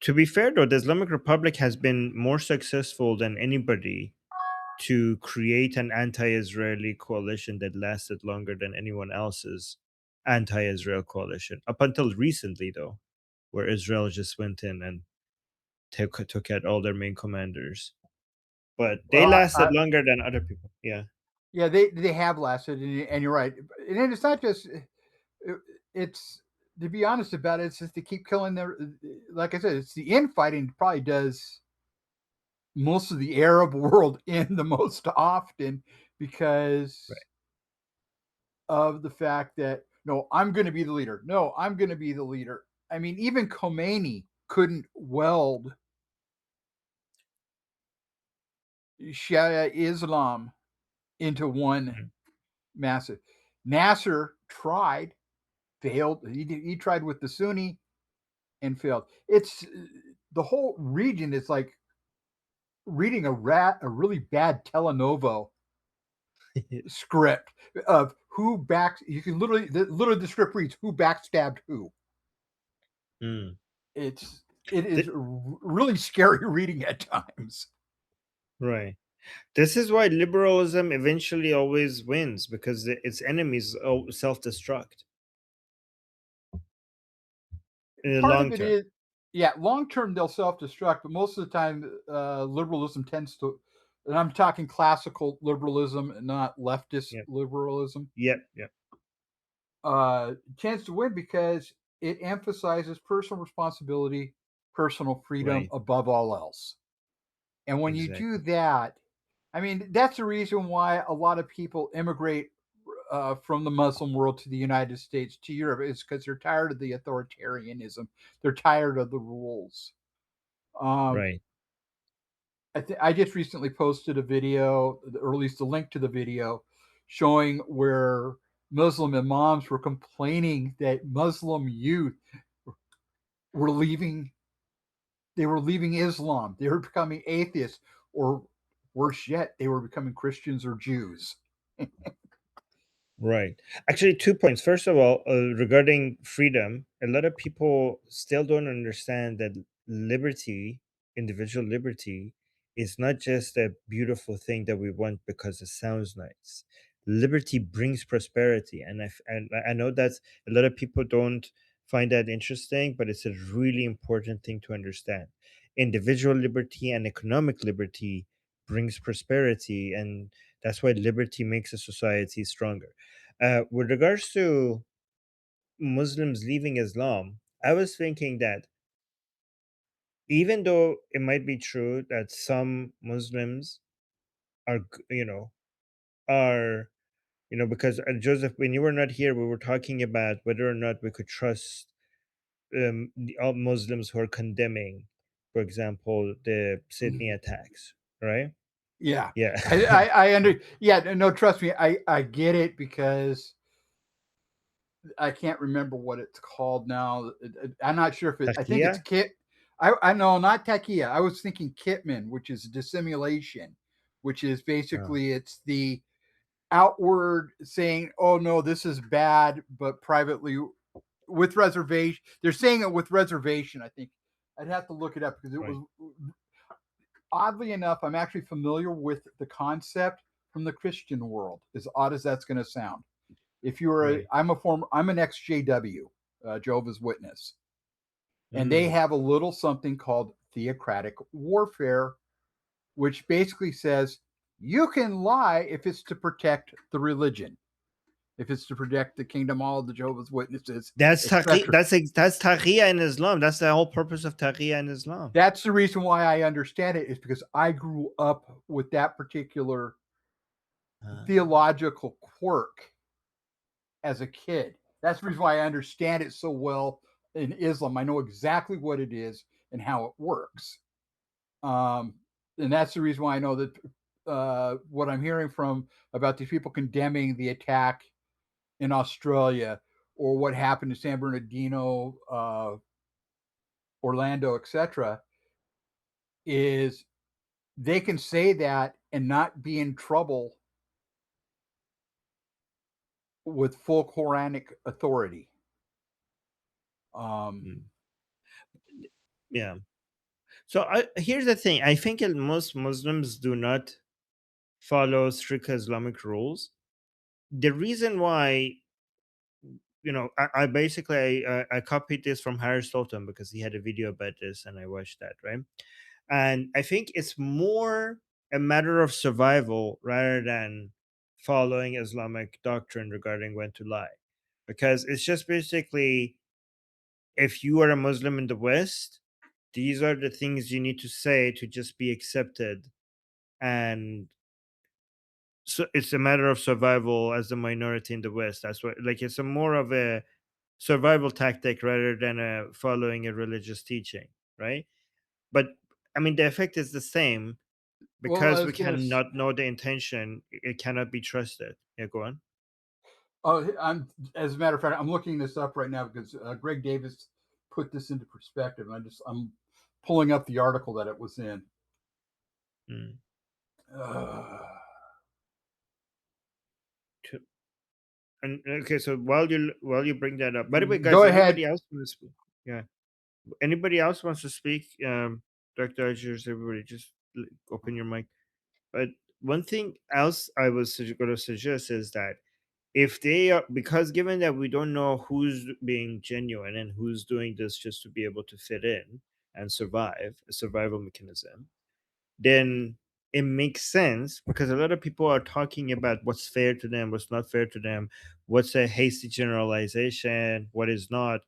To be fair, though, the Islamic Republic has been more successful than anybody to create an anti-Israeli coalition that lasted longer than anyone else's anti-Israel coalition. Up until recently, though, where Israel just went in and took out all their main commanders. But they Well, lasted longer than other people. Yeah. yeah, they have lasted, and you're right. And it's not just it's to be honest about it, it's just to keep killing their. Like I said, it's the infighting probably does most of the Arab world in the most often because Right. of the fact that no, I'm going to be the leader. No, I'm going to be the leader. I mean, even Khomeini couldn't weld Shia Islam into one Mhm. massive. Nasser tried, failed. He tried with the Sunni and failed. It's the whole region is like reading a really bad telenovela script of who backs. You can literally the script reads who backstabbed who. Mm. It is really scary reading at times. Right. This is why liberalism eventually always wins, because its enemies self-destruct in the Part of long it term. is, yeah, long term they'll self destruct, but most of the time, liberalism tends to, and I'm talking classical liberalism, not leftist Yep. liberalism, Yep. Yep. tends to win because it emphasizes personal responsibility, personal freedom Right. above all else. And when you do Exactly. that, I mean, that's the reason why a lot of people immigrate from the Muslim world to the United States to Europe is because they're tired of the authoritarianism. They're tired of the rules. Um, Right. I just recently posted a video, or at least a link to the video, showing where Muslim imams were complaining that Muslim youth were leaving. They were leaving Islam. They were becoming atheists, or worse yet, they were becoming Christians or Jews. Right. Actually, 2 points. First of all, regarding freedom, a lot of people still don't understand that liberty, individual liberty, is not just a beautiful thing that we want because it sounds nice. Liberty brings prosperity, and I know that a lot of people don't find that interesting, but it's a really important thing to understand. Individual liberty and economic liberty brings prosperity, and that's why liberty makes a society stronger. With regards to Muslims leaving Islam, I was thinking that even though it might be true that some Muslims are, are, because Joseph, when you were not here, we were talking about whether or not we could trust all Muslims who are condemning, for example, the Sydney attacks, right? Yeah, Yeah. I under. Yeah, no, trust me, I get it because I can't remember what it's called now. I'm not sure if it. I think it's Taqiyya? Kit. I know not Taqiyya. I was thinking Kitman, which is dissimulation, which is Oh, basically it's the outward saying, "Oh no, this is bad," but privately with reservation. They're saying it with reservation. I think I'd have to look it up because it right. was oddly enough. I'm actually familiar with the concept from the Christian world. As odd as that's going to sound. If you're Right. I'm an ex-JW, Jehovah's Witness, and they Mm, have a little something called Theocratic Warfare, which basically says you can lie if it's to protect the religion, if it's to protect the kingdom, all of the Jehovah's Witnesses, etc. that's Taqiyya in Islam. That's the whole purpose of Taqiyya in Islam. That's the reason why I understand it is because I grew up with that particular Uh, theological quirk as a kid. That's the reason why I understand it so well in Islam. I know exactly what it is and how it works. Um, and that's the reason why I know that what I'm hearing from about these people condemning the attack in Australia or what happened to San Bernardino, Orlando, etc., is they can say that and not be in trouble with full Quranic authority. Um, mm, yeah. So here's the thing: I think that most Muslims do not follow strict Islamic rules. The reason why, I basically I copied this from Harry Stolton because he had a video about this, and I watched that, right? And I think it's more a matter of survival rather than following Islamic doctrine regarding when to lie, because it's just basically, if you are a Muslim in the West, these are the things you need to say to just be accepted. And so it's a matter of survival as a minority in the West. That's what, like, it's a more of a survival tactic rather than following a religious teaching, right? But I mean, the effect is the same Well, I because we was going to. cannot know the intention. It cannot be trusted. Yeah, go on. Oh, I'm. As a matter of fact, I'm looking this up right now because Greg Davis put this into perspective, and I'm pulling up the article that it was in. Mm. Uh, To- And okay, so while you bring that up, by the way, Go guys, ahead. anybody else want to speak? Yeah, anybody else wants to speak? Dr. Ajers, everybody, just open your mic. But one thing else I was going to suggest is that if they are, because given that we don't know who's being genuine and who's doing this just to be able to fit in and survive, a survival mechanism, then it makes sense, because a lot of people are talking about what's fair to them, what's not fair to them, what's a hasty generalization, what is not.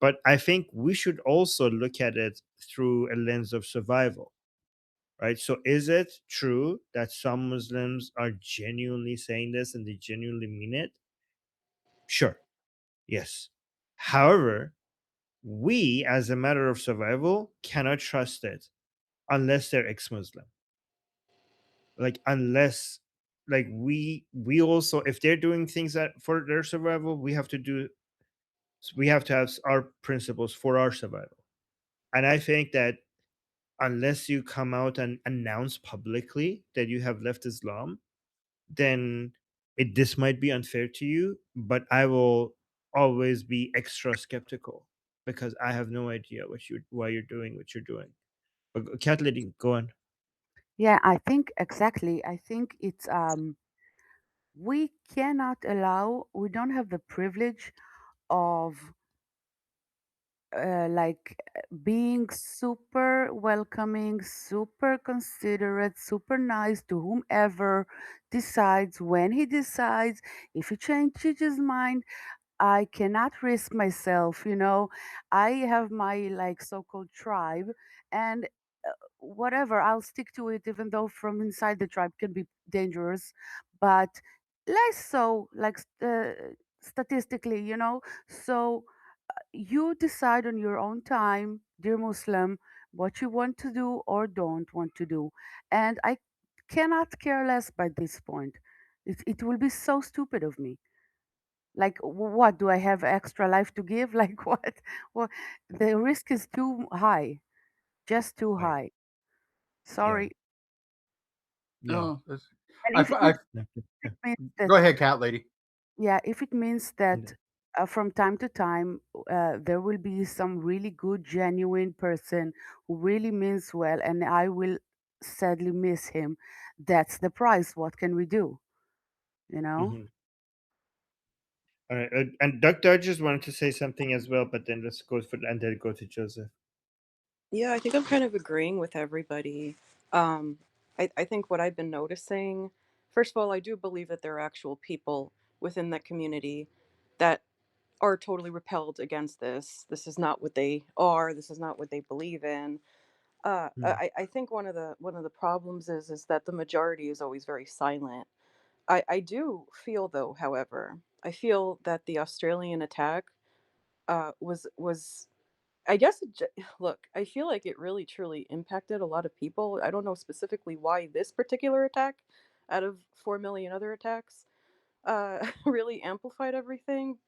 But I think we should also look at it through a lens of survival, right? So is it true that some Muslims are genuinely saying this and they genuinely mean it? Sure. Yes. However, we, as a matter of survival, cannot trust it unless they're ex-Muslim. Like, unless, like, we also, if they're doing things that for their survival, we have to have our principles for our survival. And I think that unless you come out and announce publicly that you have left Islam, then this might be unfair to you, but I will always be extra skeptical because I have no idea why you're doing what you're doing. But cat lady, go on. Yeah, I think exactly. I think it's we cannot allow, we don't have the privilege of being super welcoming, super considerate, super nice to whomever decides when he decides. If he changes his mind, I cannot risk myself. I have my like so-called tribe, and whatever, I'll stick to it, even though from inside the tribe can be dangerous, but less so, like statistically. So you decide on your own time, dear Muslim, what you want to do or don't want to do. And I cannot care less by this point. It will be so stupid of me. Like, what? Do I have extra life to give? Like, what? Well, the risk is too high, just too Right. high. Yeah. Sorry. Yeah. Oh, And I, if I, it means that, go ahead, cat lady. yeah, if it means that Yeah. from time to time there will be some really good, genuine person who really means well, and I will sadly miss him, that's the price. What can we do? You know? Mhm. All right. And Dr. just wanted to say something as well, but then let's go for and then go to Joseph. Yeah, I think I'm kind of agreeing with everybody. Um, I think what I've been noticing, first of all, I do believe that there are actual people within that community that are totally repelled against this. This is not what they are. This is not what they believe in. Mm. I think one of the problems is that the majority is always very silent. I do feel though, however, I feel that the Australian attack was I guess look, I feel like it really truly impacted a lot of people. I don't know specifically why this particular attack out of 4 million other attacks really amplified everything.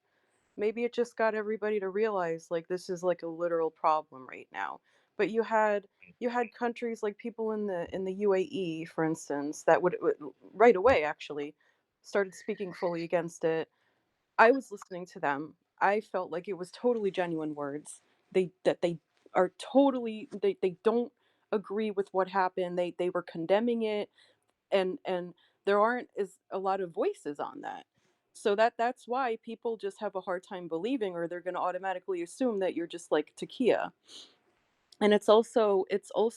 Maybe it just got everybody to realize like this is like a literal problem right now. But you had countries like people in the UAE, for instance, that would right away actually started speaking fully against it. I was listening to them. I felt like it was totally genuine words. They are totally they don't agree with what happened. They were condemning it, and there aren't as a lot of voices on that. So that's why people just have a hard time believing, or they're going to automatically assume that you're just like Taqiyya. And it's also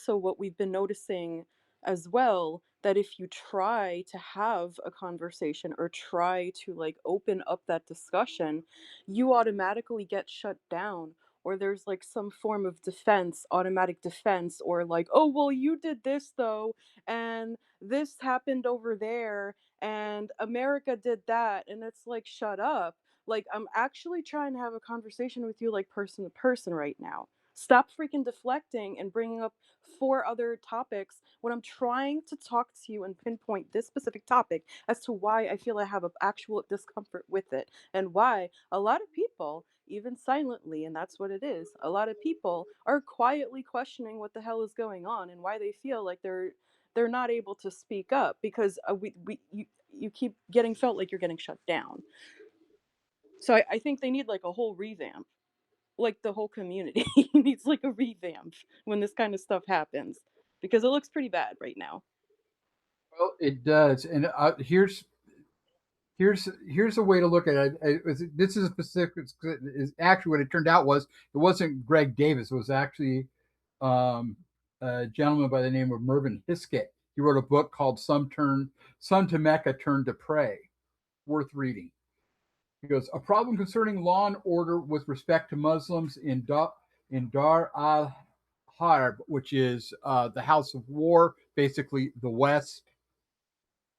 what we've been noticing as well, that if you try to have a conversation or try to like open up that discussion, you automatically get shut down, or there's like some form of defense, automatic defense, or like, oh well, you did this though, and this happened over there, and America did that. And it's like, shut up. Like, I'm actually trying to have a conversation with you, like person to person right now. Stop freaking deflecting and bringing up four other topics when I'm trying to talk to you and pinpoint this specific topic as to why I feel I have an actual discomfort with it, and why a lot of people, even silently, and that's what it is, a lot of people are quietly questioning what the hell is going on and why they feel like they're not able to speak up because you keep getting felt like you're getting shut down. So I think they need like a whole revamp, like the whole community needs like a revamp when this kind of stuff happens, because it looks pretty bad right now. Well, it does, and here's a way to look at it. This is a specific. Is actually what it turned out was it wasn't Greg Davis. It was actually a gentleman by the name of Mervyn Hiskett. He wrote a book called "Some to Mecca, Turn to Pray," worth reading. He goes, a problem concerning law and order with respect to Muslims in Dar al-Harb, which is the house of war, basically the West,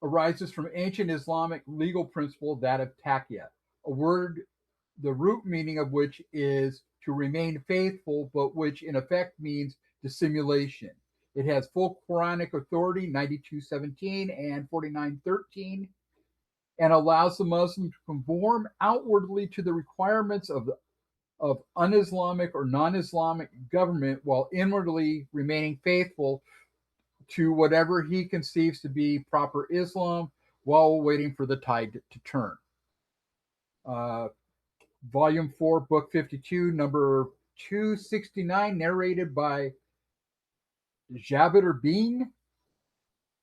arises from ancient Islamic legal principle, that of Taqiyya, a word the root meaning of which is to remain faithful, but which in effect means dissimulation. It has full Quranic authority, 92:17 and 49:13, and allows the Muslim to conform outwardly to the requirements of un-Islamic or non-Islamic government while inwardly remaining faithful to whatever he conceives to be proper Islam while waiting for the tide to turn. Uh, Volume 4, Book 52, number 269, narrated by Jabir Bean.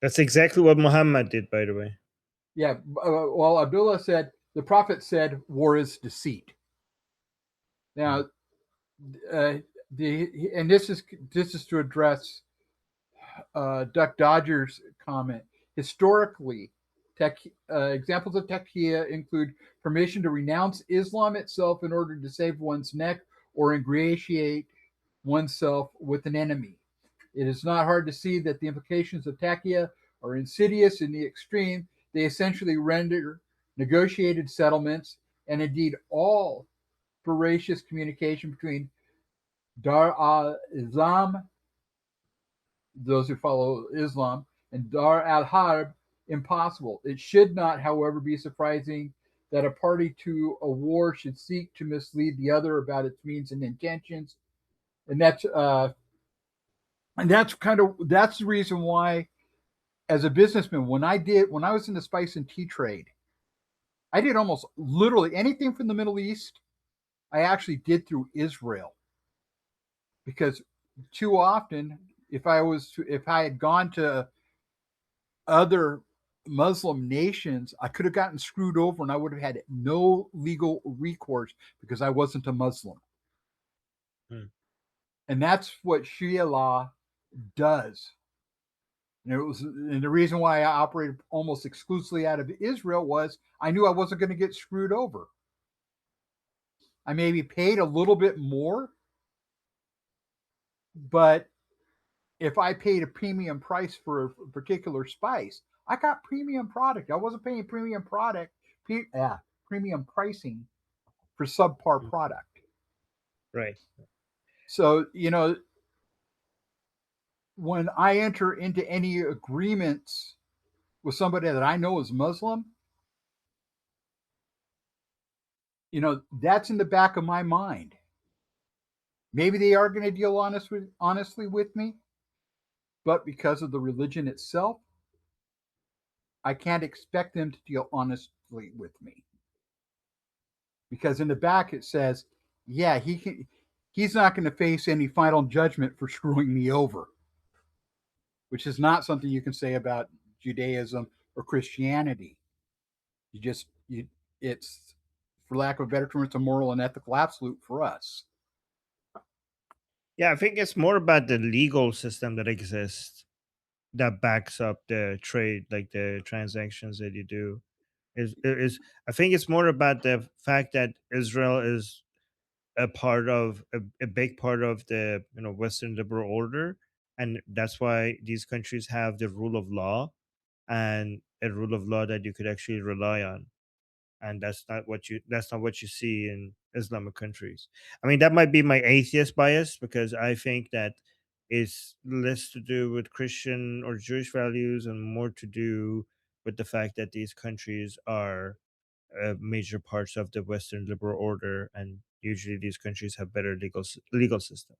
That's exactly what Muhammad did, by the way. Yeah, well, Abdullah said, the Prophet said, war is deceit. Now, and this is to address Duck Dodger's comment. Historically, examples of taqiyya include permission to renounce Islam itself in order to save one's neck or ingratiate oneself with an enemy. It is not hard to see that the implications of taqiyya are insidious in the extreme. They essentially render negotiated settlements, and indeed all voracious communication between Dar al-Islam, those who follow Islam, and Dar al-Harb, impossible. It should not, however, be surprising that a party to a war should seek to mislead the other about its means and intentions, and that's the reason why, as a businessman, when I was in the spice and tea trade, I did almost literally anything from the Middle East. I actually did through Israel, because too often, if I had gone to other Muslim nations, I could have gotten screwed over and I would have had no legal recourse because I wasn't a Muslim. Hmm. And that's what Sharia law does. And the reason why I operated almost exclusively out of Israel was I knew I wasn't going to get screwed over. I maybe paid a little bit more, but if I paid a premium price for a particular spice, I got premium product. I wasn't paying premium pricing for subpar product. Right. So, when I enter into any agreements with somebody that I know is Muslim, that's in the back of my mind. Maybe they are going to deal honestly with me, but because of the religion itself, I can't expect them to deal honestly with me. Because in the back it says, yeah, he's not going to face any final judgment for screwing me over. which is not something you can say about Judaism or Christianity. You it's, for lack of a better term, it's a moral and ethical absolute for us. Yeah, I think it's more about the legal system that exists that backs up the trade, like the transactions that you do. Is I think it's more about the fact that Israel is a big part of the Western liberal order, and that's why these countries have the rule of law, and a rule of law that you could actually rely on. And that's not what you see in Islamic countries. I mean, that might be my atheist bias, because I think that it's less to do with Christian or Jewish values and more to do with the fact that these countries are major parts of the Western liberal order, and usually these countries have better legal system.